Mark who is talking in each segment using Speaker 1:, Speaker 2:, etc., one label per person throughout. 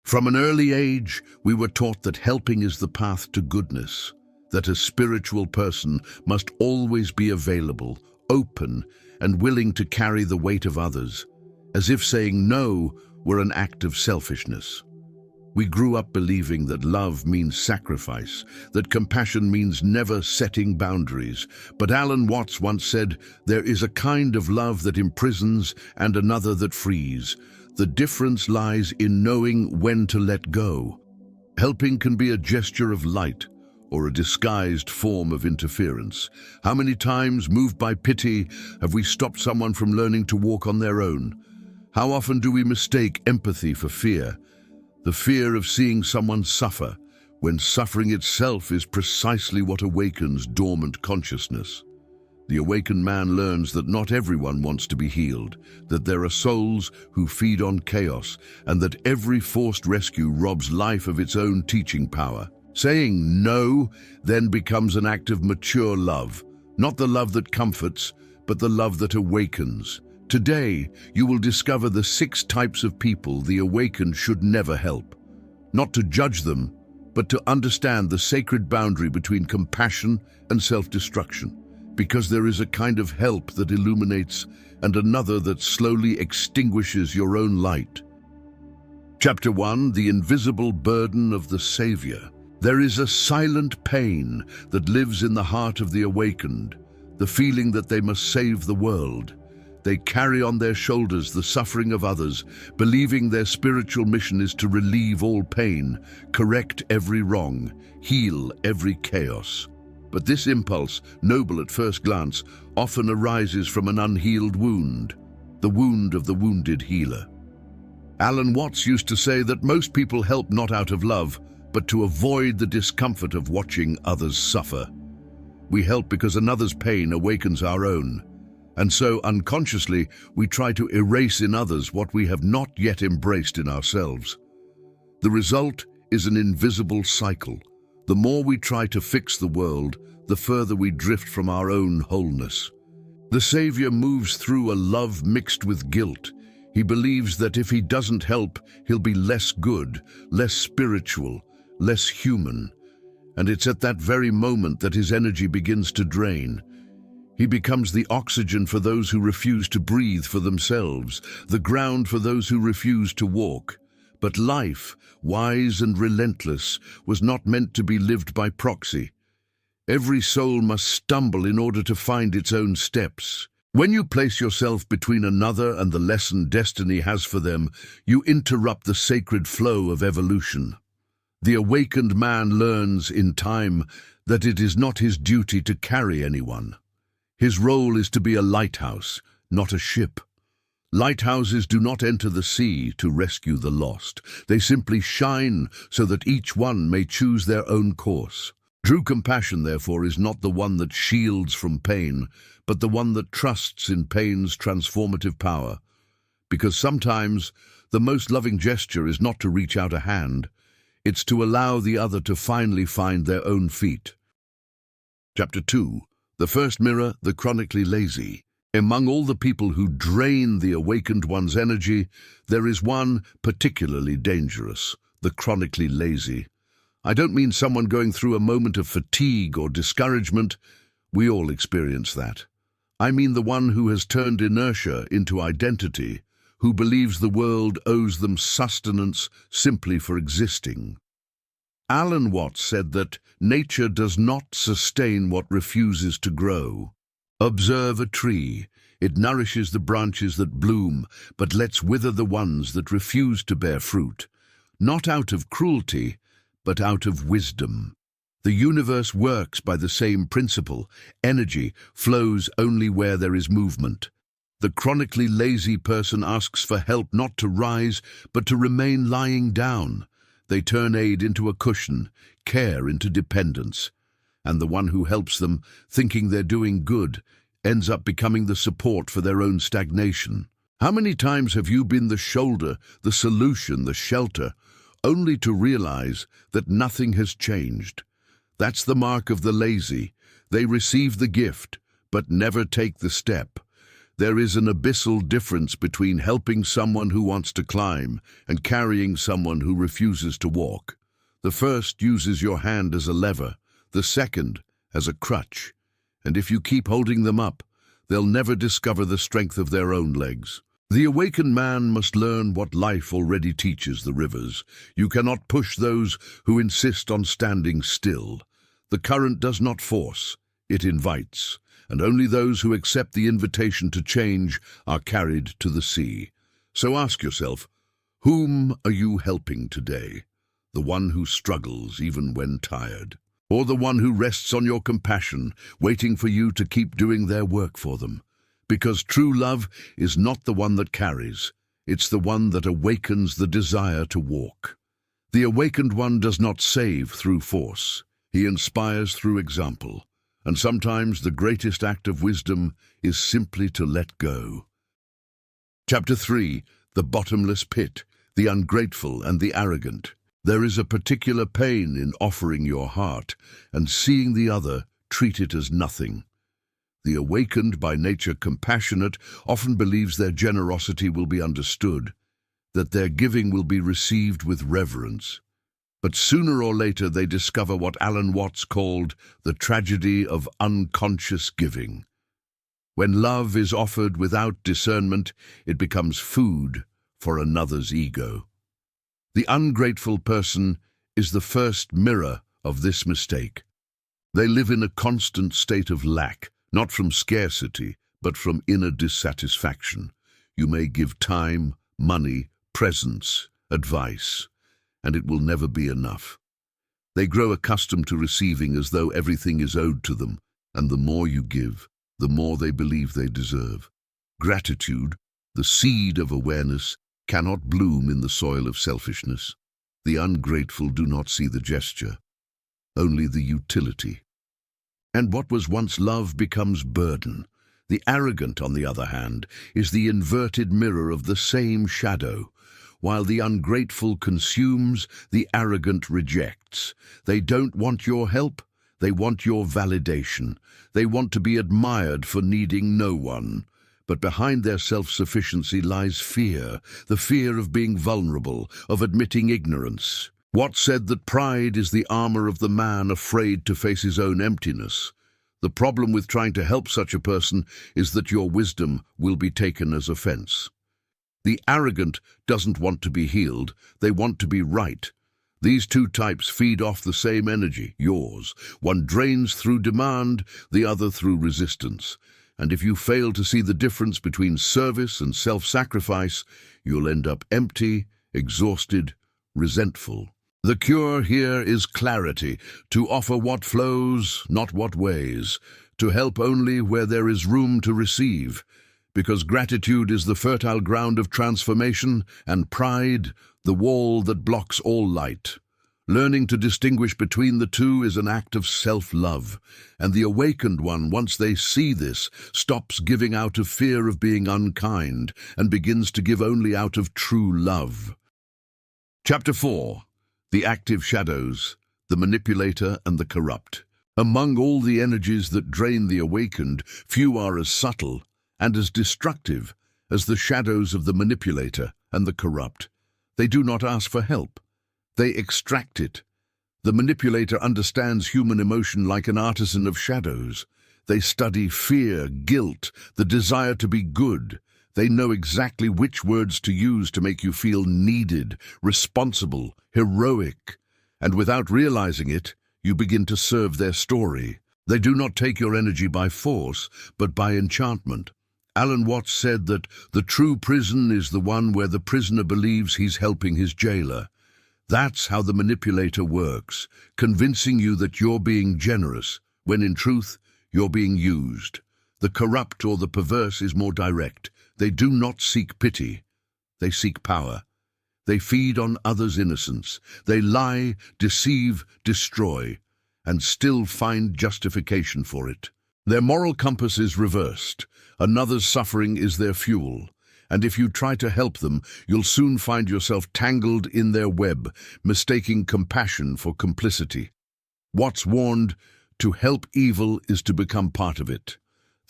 Speaker 1: From an early age, we were taught that helping is the path to goodness, that a spiritual person must always be available, open, and willing to carry the weight of others, as if saying no were an act of selfishness. We grew up believing that love means sacrifice, that compassion means never setting boundaries. But Alan Watts once said, "There is a kind of love that imprisons and another that frees. The difference lies in knowing when to let go." Helping can be a gesture of light or a disguised form of interference. How many times, moved by pity, have we stopped someone from learning to walk on their own? How often do we mistake empathy for fear? The fear of seeing someone suffer, when suffering itself is precisely what awakens dormant consciousness. The awakened man learns that not everyone wants to be healed, that there are souls who feed on chaos, and that every forced rescue robs life of its own teaching power. Saying no then becomes an act of mature love, not the love that comforts, but the love that awakens. Today, you will discover the 6 types of people the awakened should never help. Not to judge them, but to understand the sacred boundary between compassion and self-destruction. Because there is a kind of help that illuminates and another that slowly extinguishes your own light. Chapter 1, The Invisible Burden of the Savior. There is a silent pain that lives in the heart of the awakened, the feeling that they must save the world. They carry on their shoulders the suffering of others, believing their spiritual mission is to relieve all pain, correct every wrong, heal every chaos. But this impulse, noble at first glance, often arises from an unhealed wound, the wound of the wounded healer. Alan Watts used to say that most people help not out of love, but to avoid the discomfort of watching others suffer. We help because another's pain awakens our own. And so, unconsciously, we try to erase in others what we have not yet embraced in ourselves. The result is an invisible cycle. The more we try to fix the world, the further we drift from our own wholeness. The Savior moves through a love mixed with guilt. He believes that if he doesn't help, he'll be less good, less spiritual, less human. And it's at that very moment that his energy begins to drain. He becomes the oxygen for those who refuse to breathe for themselves, the ground for those who refuse to walk. But life, wise and relentless, was not meant to be lived by proxy. Every soul must stumble in order to find its own steps. When you place yourself between another and the lesson destiny has for them, you interrupt the sacred flow of evolution. The awakened man learns in time that it is not his duty to carry anyone. His role is to be a lighthouse, not a ship. Lighthouses do not enter the sea to rescue the lost. They simply shine so that each one may choose their own course. True compassion, therefore, is not the one that shields from pain, but the one that trusts in pain's transformative power. Because sometimes the most loving gesture is not to reach out a hand, it's to allow the other to finally find their own feet. Chapter 2. The first mirror, the chronically lazy. Among all the people who drain the awakened one's energy, there is one particularly dangerous, the chronically lazy. I don't mean someone going through a moment of fatigue or discouragement. We all experience that. I mean the one who has turned inertia into identity, who believes the world owes them sustenance simply for existing. Alan Watts said that nature does not sustain what refuses to grow. Observe a tree. It nourishes the branches that bloom, but lets wither the ones that refuse to bear fruit. Not out of cruelty, but out of wisdom. The universe works by the same principle. Energy flows only where there is movement. The chronically lazy person asks for help not to rise, but to remain lying down. They turn aid into a cushion, care into dependence. And the one who helps them, thinking they're doing good, ends up becoming the support for their own stagnation. How many times have you been the shoulder, the solution, the shelter, only to realize that nothing has changed? That's the mark of the lazy. They receive the gift, but never take the step. There is an abyssal difference between helping someone who wants to climb and carrying someone who refuses to walk. The first uses your hand as a lever, the second as a crutch. And if you keep holding them up, they'll never discover the strength of their own legs. The awakened man must learn what life already teaches the rivers. You cannot push those who insist on standing still. The current does not force, it invites, and only those who accept the invitation to change are carried to the sea. So ask yourself, whom are you helping today? The one who struggles even when tired, or the one who rests on your compassion, waiting for you to keep doing their work for them? Because true love is not the one that carries, it's the one that awakens the desire to walk. The awakened one does not save through force, he inspires through example, and sometimes the greatest act of wisdom is simply to let go. Chapter 3. The bottomless pit, the ungrateful and the arrogant. There is a particular pain in offering your heart and seeing the other treat it as nothing. The awakened, by nature compassionate, often believes their generosity will be understood, that their giving will be received with reverence. But sooner or later they discover what Alan Watts called the tragedy of unconscious giving. When love is offered without discernment, it becomes food for another's ego. The ungrateful person is the first mirror of this mistake. They live in a constant state of lack, not from scarcity, but from inner dissatisfaction. You may give time, money, presence, advice, and it will never be enough. They grow accustomed to receiving as though everything is owed to them, and the more you give, the more they believe they deserve. Gratitude, the seed of awareness, cannot bloom in the soil of selfishness. The ungrateful do not see the gesture, only the utility. And what was once love becomes burden. The arrogant, on the other hand, is the inverted mirror of the same shadow. While the ungrateful consumes, the arrogant rejects. They don't want your help, they want your validation. They want to be admired for needing no one. But behind their self-sufficiency lies fear, the fear of being vulnerable, of admitting ignorance. Watts said that pride is the armor of the man afraid to face his own emptiness. The problem with trying to help such a person is that your wisdom will be taken as offense. The arrogant doesn't want to be healed, they want to be right. These two types feed off the same energy, yours. One drains through demand, the other through resistance. And if you fail to see the difference between service and self-sacrifice, you'll end up empty, exhausted, resentful. The cure here is clarity, to offer what flows, not what weighs, to help only where there is room to receive, because gratitude is the fertile ground of transformation, and pride, the wall that blocks all light. Learning to distinguish between the two is an act of self-love, and the awakened one, once they see this, stops giving out of fear of being unkind and begins to give only out of true love. Chapter 4. The active shadows, the manipulator and the corrupt. Among all the energies that drain the awakened, few are as subtle and as destructive as the shadows of the manipulator and the corrupt. They do not ask for help. They extract it. The manipulator understands human emotion like an artisan of shadows. They study fear, guilt, the desire to be good. They know exactly which words to use to make you feel needed, responsible, heroic. And without realizing it, you begin to serve their story. They do not take your energy by force, but by enchantment. Alan Watts said that the true prison is the one where the prisoner believes he's helping his jailer. That's how the manipulator works, convincing you that you're being generous, when in truth, you're being used. The corrupt or the perverse is more direct. They do not seek pity. They seek power. They feed on others' innocence. They lie, deceive, destroy, and still find justification for it. Their moral compass is reversed. Another's suffering is their fuel. And if you try to help them, you'll soon find yourself tangled in their web, mistaking compassion for complicity. Watts warned, to help evil is to become part of it.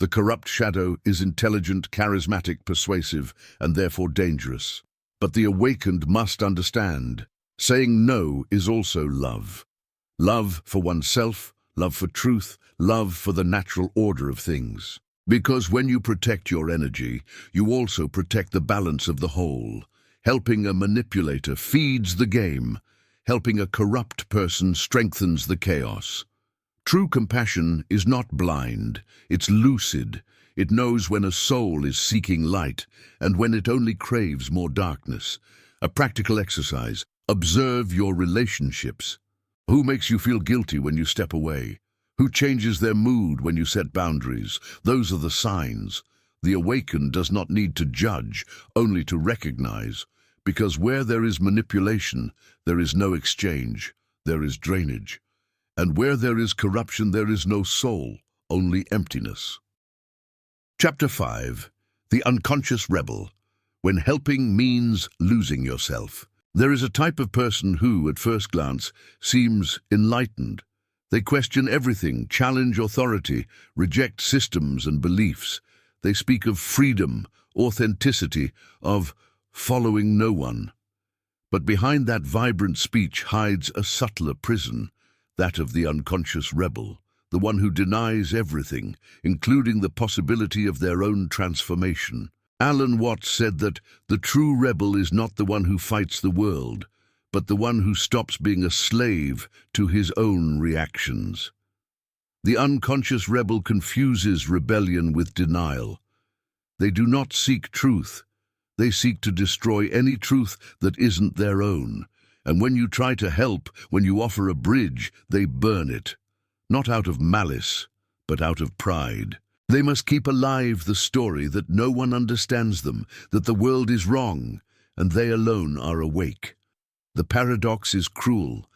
Speaker 1: The corrupt shadow is intelligent, charismatic, persuasive, and therefore dangerous. But the awakened must understand. Saying no is also love. Love for oneself, love for truth, love for the natural order of things. Because when you protect your energy, you also protect the balance of the whole. Helping a manipulator feeds the game. Helping a corrupt person strengthens the chaos. True compassion is not blind, it's lucid. It knows when a soul is seeking light and when it only craves more darkness. A practical exercise: observe your relationships. Who makes you feel guilty when you step away? Who changes their mood when you set boundaries? Those are the signs. The awakened does not need to judge, only to recognize. Because where there is manipulation, there is no exchange, there is drainage. And where there is corruption, there is no soul, only emptiness. Chapter 5. The Unconscious Rebel. When helping means losing yourself. There is a type of person who, at first glance, seems enlightened. They question everything, challenge authority, reject systems and beliefs. They speak of freedom, authenticity, of following no one. But behind that vibrant speech hides a subtler prison, that of the unconscious rebel, the one who denies everything, including the possibility of their own transformation. Alan Watts said that the true rebel is not the one who fights the world, but the one who stops being a slave to his own reactions. The unconscious rebel confuses rebellion with denial. They do not seek truth. They seek to destroy any truth that isn't their own. And when you try to help, when you offer a bridge, they burn it. Not out of malice, but out of pride. They must keep alive the story that no one understands them, that the world is wrong, and they alone are awake. The paradox is cruel.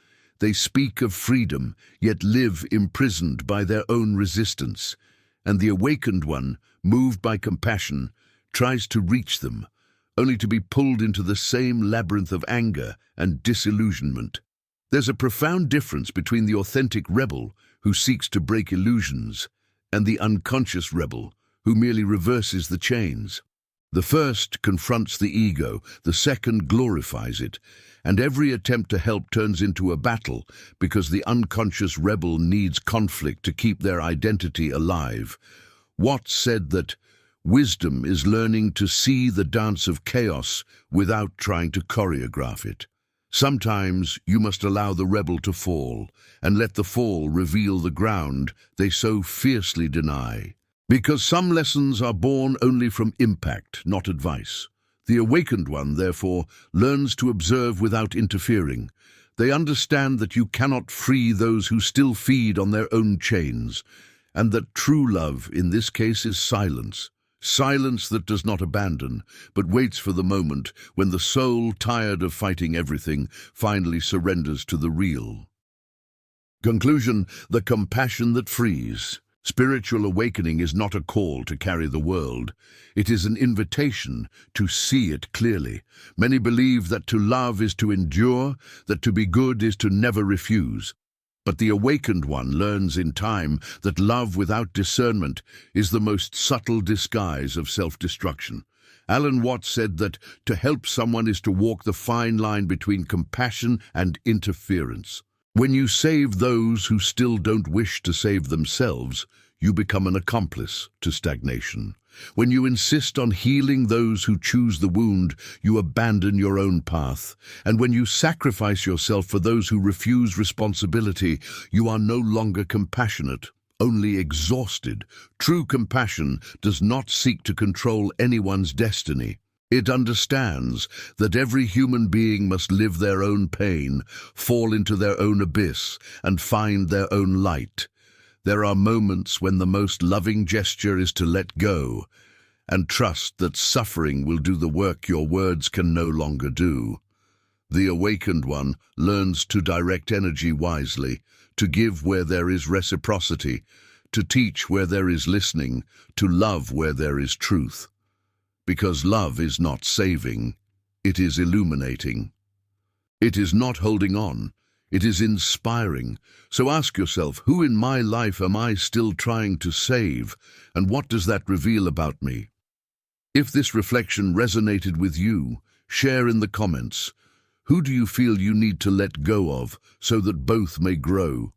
Speaker 1: They speak of freedom, yet live imprisoned by their own resistance. And the awakened one, moved by compassion, tries to reach them, only to be pulled into the same labyrinth of anger and disillusionment. There's a profound difference between the authentic rebel, who seeks to break illusions, and the unconscious rebel, who merely reverses the chains. The first confronts the ego, the second glorifies it, and every attempt to help turns into a battle because the unconscious rebel needs conflict to keep their identity alive. Watts said that wisdom is learning to see the dance of chaos without trying to choreograph it. Sometimes you must allow the rebel to fall, and let the fall reveal the ground they so fiercely deny. Because some lessons are born only from impact, not advice. The awakened one, therefore, learns to observe without interfering. They understand that you cannot free those who still feed on their own chains, and that true love, in this case, is silence. Silence that does not abandon, but waits for the moment when the soul, tired of fighting everything, finally surrenders to the real. Conclusion: the compassion that frees. Spiritual awakening is not a call to carry the world. It is an invitation to see it clearly. Many believe that to love is to endure, that to be good is to never refuse. But the awakened one learns in time that love without discernment is the most subtle disguise of self-destruction. Alan Watts said that to help someone is to walk the fine line between compassion and interference. When you save those who still don't wish to save themselves, you become an accomplice to stagnation. When you insist on healing those who choose the wound, you abandon your own path. And when you sacrifice yourself for those who refuse responsibility, you are no longer compassionate, only exhausted. True compassion does not seek to control anyone's destiny. It understands that every human being must live their own pain, fall into their own abyss, and find their own light. There are moments when the most loving gesture is to let go and trust that suffering will do the work your words can no longer do. The awakened one learns to direct energy wisely, to give where there is reciprocity, to teach where there is listening, to love where there is truth. Because love is not saving, it is illuminating. It is not holding on, It is inspiring. So ask yourself, who in my life am I still trying to save, and what does that reveal about me? If this reflection resonated with you, share in the comments. Who do you feel you need to let go of so that both may grow?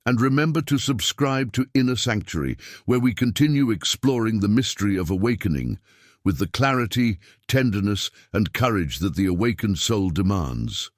Speaker 1: And remember to subscribe to Inner Sanctuary, where we continue exploring the mystery of awakening with the clarity, tenderness, and courage that the awakened soul demands.